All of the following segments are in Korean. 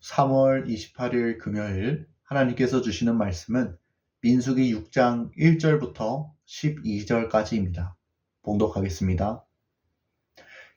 3월 28일 금요일 하나님께서 주시는 말씀은 민수기 6장 1절부터 12절까지입니다. 봉독하겠습니다.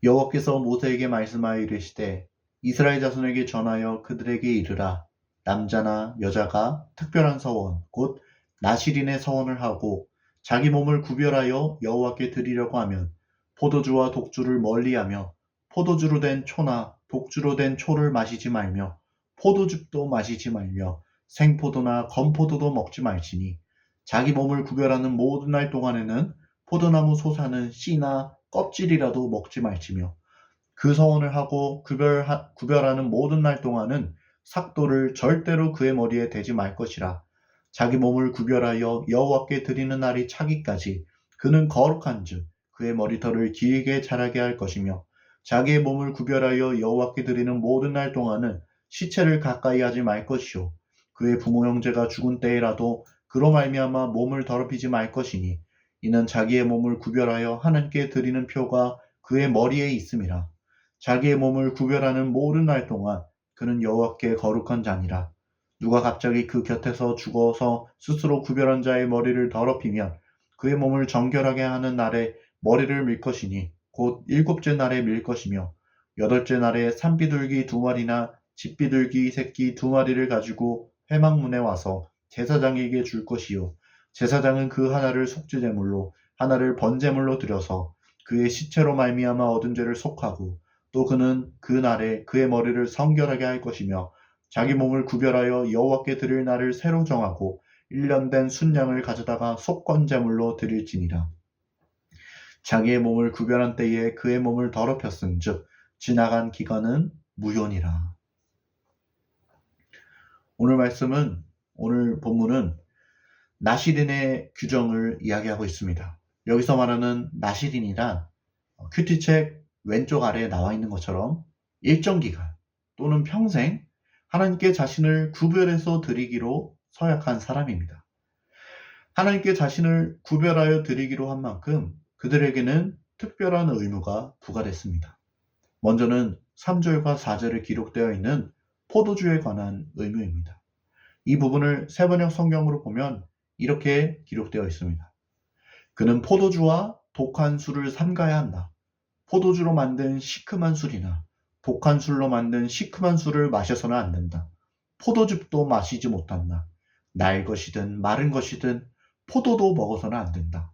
여호와께서 모세에게 말씀하여 이르시되 이스라엘 자손에게 전하여 그들에게 이르라. 남자나 여자가 특별한 서원 곧 나실인의 서원을 하고 자기 몸을 구별하여 여호와께 드리려고 하면 포도주와 독주를 멀리하며 포도주로 된 초나 독주로 된 초를 마시지 말며 포도즙도 마시지 말며 생포도나 건포도도 먹지 말지니 자기 몸을 구별하는 모든 날 동안에는 포도나무 솟아는 씨나 껍질이라도 먹지 말지며 그 서원을 하고 구별하는 모든 날 동안은 삭도를 절대로 그의 머리에 대지 말 것이라. 자기 몸을 구별하여 여호와께 드리는 날이 차기까지 그는 거룩한즉 그의 머리털을 길게 자라게 할 것이며 자기의 몸을 구별하여 여호와께 드리는 모든 날 동안은 시체를 가까이 하지 말 것이요 그의 부모 형제가 죽은 때에라도 그로 말미암아 몸을 더럽히지 말 것이니 이는 자기의 몸을 구별하여 하나님께 드리는 표가 그의 머리에 있음이라. 자기의 몸을 구별하는 모든 날 동안 그는 여호와께 거룩한 자니라. 누가 갑자기 그 곁에서 죽어서 스스로 구별한 자의 머리를 더럽히면 그의 몸을 정결하게 하는 날에 머리를 밀 것이니 곧 일곱째 날에 밀 것이며 여덟째 날에 산비둘기 2마리나 집비둘기 새끼 2마리를 가지고 회막문에 와서 제사장에게 줄 것이요 제사장은 그 하나를 속죄제물로 하나를 번제물로 드려서 그의 시체로 말미암아 얻은 죄를 속하고 또 그는 그 날에 그의 머리를 성결하게 할 것이며 자기 몸을 구별하여 여호와께 드릴 날을 새로 정하고 1년 된 순양을 가져다가 속건제물로 드릴지니라. 자기의 몸을 구별한 때에 그의 몸을 더럽혔은즉 지나간 기간은 무효니라. 오늘 본문은 나실인의 규정을 이야기하고 있습니다. 여기서 말하는 나실인이란 큐티책 왼쪽 아래에 나와 있는 것처럼 일정 기간 또는 평생 하나님께 자신을 구별해서 드리기로 서약한 사람입니다. 하나님께 자신을 구별하여 드리기로 한 만큼 그들에게는 특별한 의무가 부과됐습니다. 먼저는 3절과 4절에 기록되어 있는 포도주에 관한 의무입니다. 이 부분을 세번역 성경으로 보면 이렇게 기록되어 있습니다. 그는 포도주와 독한 술을 삼가야 한다. 포도주로 만든 시큼한 술이나 독한 술로 만든 시큼한 술을 마셔서는 안 된다. 포도즙도 마시지 못한다. 날 것이든 마른 것이든 포도도 먹어서는 안 된다.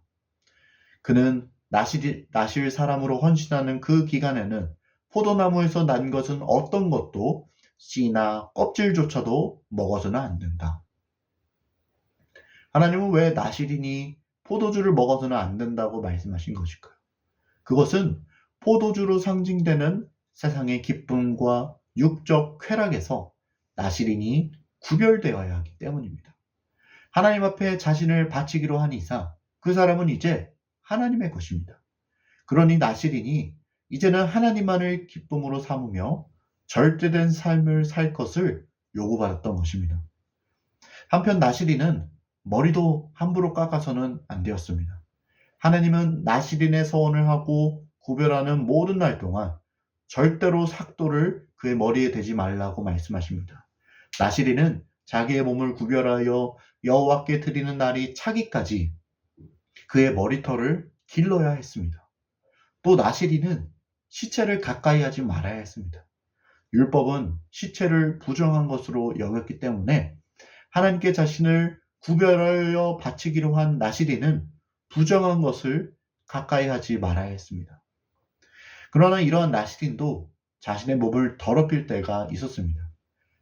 그는 나실 사람으로 헌신하는 그 기간에는 포도나무에서 난 것은 어떤 것도 씨나 껍질조차도 먹어서는 안 된다. 하나님은 왜 나실인이 포도주를 먹어서는 안 된다고 말씀하신 것일까요? 그것은 포도주로 상징되는 세상의 기쁨과 육적 쾌락에서 나실인이 구별되어야 하기 때문입니다. 하나님 앞에 자신을 바치기로 한 이상 그 사람은 이제 하나님의 것입니다. 그러니 나실인이 이제는 하나님만을 기쁨으로 삼으며 절대된 삶을 살 것을 요구받았던 것입니다. 한편 나실인은 머리도 함부로 깎아서는 안 되었습니다. 하나님은 나실인의 서원을 하고 구별하는 모든 날 동안 절대로 삭도를 그의 머리에 대지 말라고 말씀하십니다. 나실인은 자기의 몸을 구별하여 여호와께 드리는 날이 차기까지 그의 머리털을 길러야 했습니다. 또 나실인은 시체를 가까이 하지 말아야 했습니다. 율법은 시체를 부정한 것으로 여겼기 때문에 하나님께 자신을 구별하여 바치기로 한 나실인은 부정한 것을 가까이 하지 말아야 했습니다. 그러나 이러한 나실인도 자신의 몸을 더럽힐 때가 있었습니다.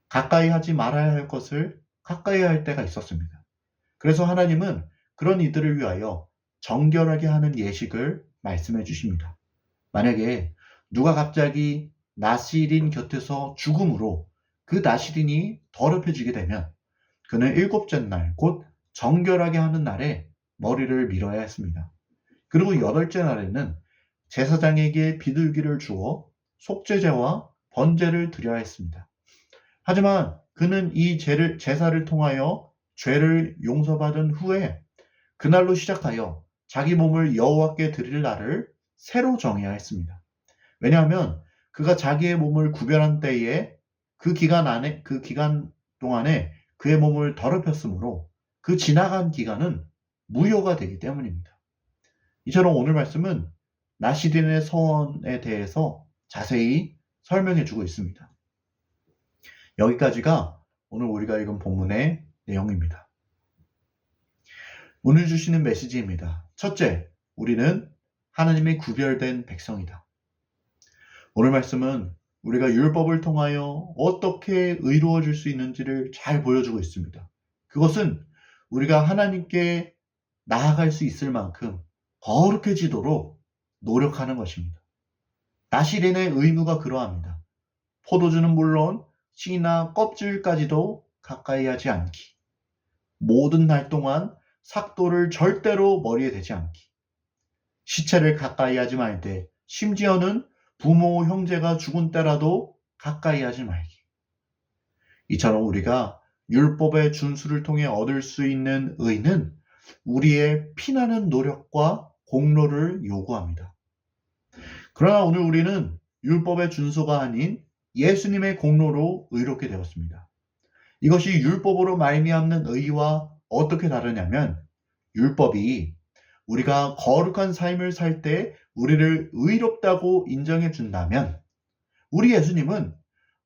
가까이 하지 말아야 할 것을 가까이 할 때가 있었습니다. 그래서 하나님은 그런 이들을 위하여 정결하게 하는 예식을 말씀해 주십니다. 만약에 누가 갑자기 나실인 곁에서 죽음으로 그 나실인이 더럽혀지게 되면 그는 일곱째 날, 곧 정결하게 하는 날에 머리를 밀어야 했습니다. 그리고 여덟째 날에는 제사장에게 비둘기를 주어 속죄제와 번제를 드려야 했습니다. 하지만 그는 이 제사를 통하여 죄를 용서받은 후에 그날로 시작하여 자기 몸을 여호와께 드릴 날을 새로 정해야 했습니다. 왜냐하면 그가 자기의 몸을 구별한 때에 그 기간 동안에 그의 몸을 더럽혔으므로 그 지나간 기간은 무효가 되기 때문입니다. 이처럼 오늘 말씀은 나시린의 서원에 대해서 자세히 설명해 주고 있습니다. 여기까지가 오늘 우리가 읽은 본문의 내용입니다. 오늘 주시는 메시지입니다. 첫째, 우리는 하나님의 구별된 백성이다. 오늘 말씀은 우리가 율법을 통하여 어떻게 의로워질 수 있는지를 잘 보여주고 있습니다. 그것은 우리가 하나님께 나아갈 수 있을 만큼 거룩해지도록 노력하는 것입니다. 나시린의 의무가 그러합니다. 포도주는 물론 씨나 껍질까지도 가까이 하지 않기. 모든 날 동안 삭도를 절대로 머리에 대지 않기. 시체를 가까이 하지 말되 심지어는 부모, 형제가 죽은 때라도 가까이 하지 말기. 이처럼 우리가 율법의 준수를 통해 얻을 수 있는 의는 우리의 피나는 노력과 공로를 요구합니다. 그러나 오늘 우리는 율법의 준수가 아닌 예수님의 공로로 의롭게 되었습니다. 이것이 율법으로 말미암는 의와 어떻게 다르냐면 율법이 우리가 거룩한 삶을 살 때 우리를 의롭다고 인정해 준다면 우리 예수님은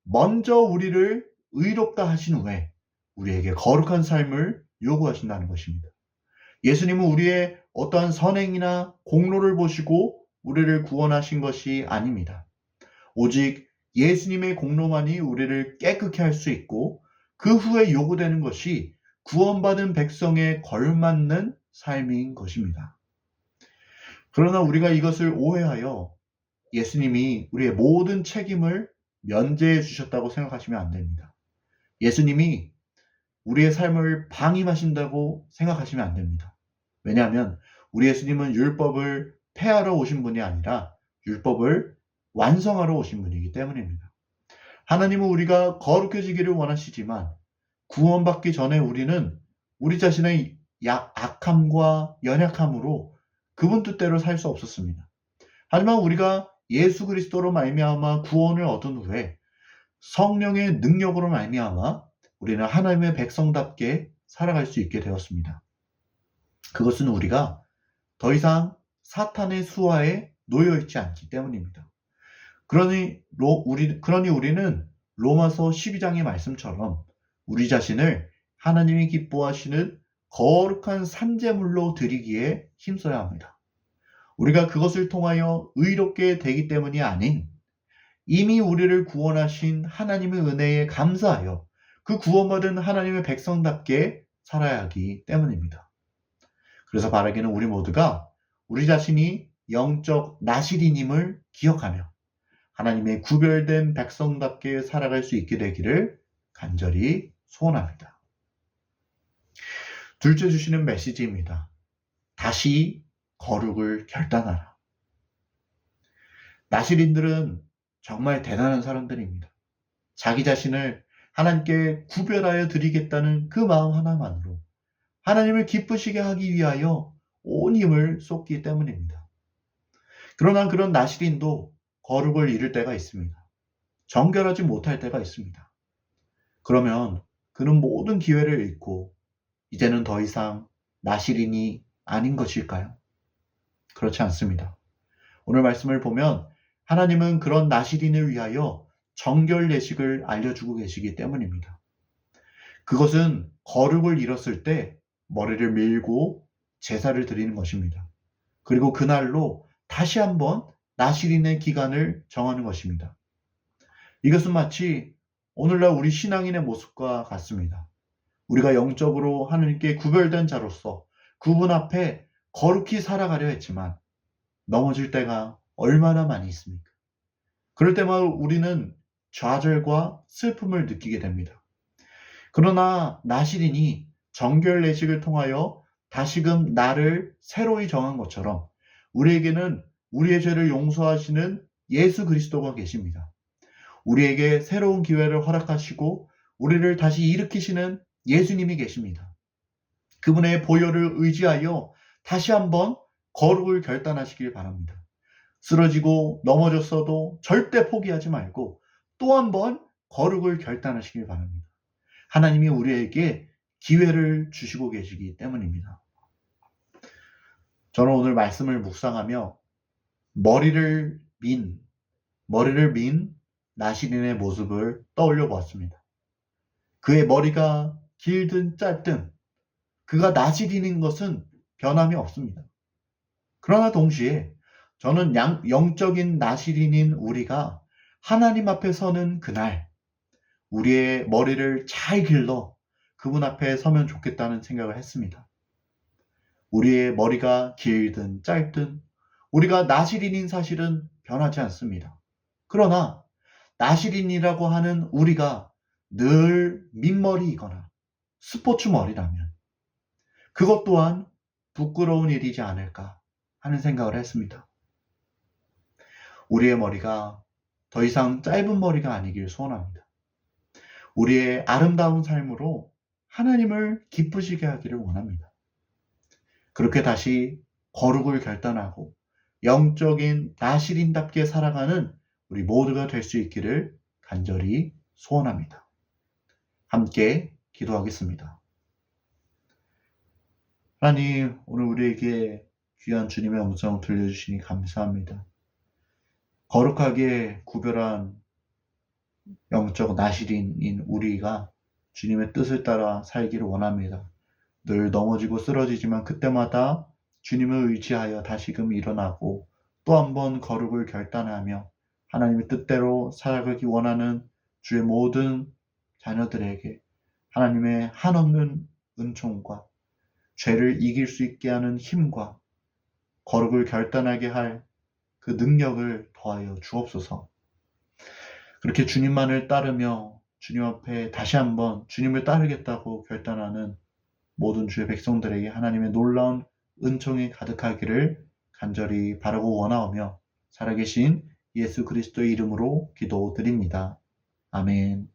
먼저 우리를 의롭다 하신 후에 우리에게 거룩한 삶을 요구하신다는 것입니다. 예수님은 우리의 어떠한 선행이나 공로를 보시고 우리를 구원하신 것이 아닙니다. 오직 예수님의 공로만이 우리를 깨끗게 할 수 있고 그 후에 요구되는 것이 구원받은 백성에 걸맞는 삶인 것입니다. 그러나 우리가 이것을 오해하여 예수님이 우리의 모든 책임을 면제해 주셨다고 생각하시면 안 됩니다. 예수님이 우리의 삶을 방임하신다고 생각하시면 안 됩니다. 왜냐하면 우리 예수님은 율법을 폐하러 오신 분이 아니라 율법을 완성하러 오신 분이기 때문입니다. 하나님은 우리가 거룩해지기를 원하시지만 구원받기 전에 우리는 우리 자신의 악함과 연약함으로 그분 뜻대로 살 수 없었습니다. 하지만 우리가 예수 그리스도로 말미암아 구원을 얻은 후에 성령의 능력으로 말미암아 우리는 하나님의 백성답게 살아갈 수 있게 되었습니다. 그것은 우리가 더 이상 사탄의 수하에 놓여 있지 않기 때문입니다. 그러니 우리는 로마서 12장의 말씀처럼 우리 자신을 하나님이 기뻐하시는 거룩한 산제물로 드리기에 힘써야 합니다. 우리가 그것을 통하여 의롭게 되기 때문이 아닌 이미 우리를 구원하신 하나님의 은혜에 감사하여 그 구원받은 하나님의 백성답게 살아야 하기 때문입니다. 그래서 바라기는 우리 모두가 우리 자신이 영적 나시린임을 기억하며 하나님의 구별된 백성답게 살아갈 수 있게 되기를 간절히 소원합니다. 둘째 주시는 메시지입니다. 다시 거룩을 결단하라. 나시린들은 정말 대단한 사람들입니다. 자기 자신을 하나님께 구별하여 드리겠다는 그 마음 하나만으로 하나님을 기쁘시게 하기 위하여 온 힘을 쏟기 때문입니다. 그러나 그런 나시린도 거룩을 잃을 때가 있습니다. 정결하지 못할 때가 있습니다. 그러면 그는 모든 기회를 잃고 이제는 더 이상 나시린이 아닌 것일까요? 그렇지 않습니다. 오늘 말씀을 보면 하나님은 그런 나시린을 위하여 정결 예식을 알려주고 계시기 때문입니다. 그것은 거룩을 잃었을 때 머리를 밀고 제사를 드리는 것입니다. 그리고 그날로 다시 한번 나시린의 기간을 정하는 것입니다. 이것은 마치 오늘날 우리 신앙인의 모습과 같습니다. 우리가 영적으로 하나님께 구별된 자로서 그분 앞에 거룩히 살아가려 했지만 넘어질 때가 얼마나 많이 있습니까? 그럴 때마다 우리는 좌절과 슬픔을 느끼게 됩니다. 그러나 나시린이 정결 예식을 통하여 다시금 나를 새로이 정한 것처럼 우리에게는 우리의 죄를 용서하시는 예수 그리스도가 계십니다. 우리에게 새로운 기회를 허락하시고 우리를 다시 일으키시는 예수님이 계십니다. 그분의 보혈을 의지하여 다시 한번 거룩을 결단하시길 바랍니다. 쓰러지고 넘어졌어도 절대 포기하지 말고 또 한번 거룩을 결단하시길 바랍니다. 하나님이 우리에게 기회를 주시고 계시기 때문입니다. 저는 오늘 말씀을 묵상하며 머리를 민 나시린의 모습을 떠올려 보았습니다. 그의 머리가 길든 짧든 그가 나시린인 것은 변함이 없습니다. 그러나 동시에 저는 영적인 나시린인 우리가 하나님 앞에 서는 그날 우리의 머리를 잘 길러 그분 앞에 서면 좋겠다는 생각을 했습니다. 우리의 머리가 길든 짧든 우리가 나시린인 사실은 변하지 않습니다. 그러나 나시린이라고 하는 우리가 늘 민머리이거나 스포츠 머리라면 그것 또한 부끄러운 일이지 않을까 하는 생각을 했습니다. 우리의 머리가 더 이상 짧은 머리가 아니길 소원합니다. 우리의 아름다운 삶으로 하나님을 기쁘시게 하기를 원합니다. 그렇게 다시 거룩을 결단하고 영적인 나시린답게 살아가는 우리 모두가 될 수 있기를 간절히 소원합니다. 함께 기도하겠습니다. 하나님, 오늘 우리에게 귀한 주님의 음성 들려주시니 감사합니다. 거룩하게 구별한 영적 나시린인 우리가 주님의 뜻을 따라 살기를 원합니다. 늘 넘어지고 쓰러지지만 그때마다 주님을 의지하여 다시금 일어나고 또 한 번 거룩을 결단하며 하나님의 뜻대로 살아가기 원하는 주의 모든 자녀들에게 하나님의 한없는 은총과 죄를 이길 수 있게 하는 힘과 거룩을 결단하게 할 그 능력을 더하여 주옵소서. 그렇게 주님만을 따르며 주님 앞에 다시 한번 주님을 따르겠다고 결단하는 모든 주의 백성들에게 하나님의 놀라운 은총이 가득하기를 간절히 바라고 원하오며 살아계신 예수 그리스도의 이름으로 기도드립니다. 아멘.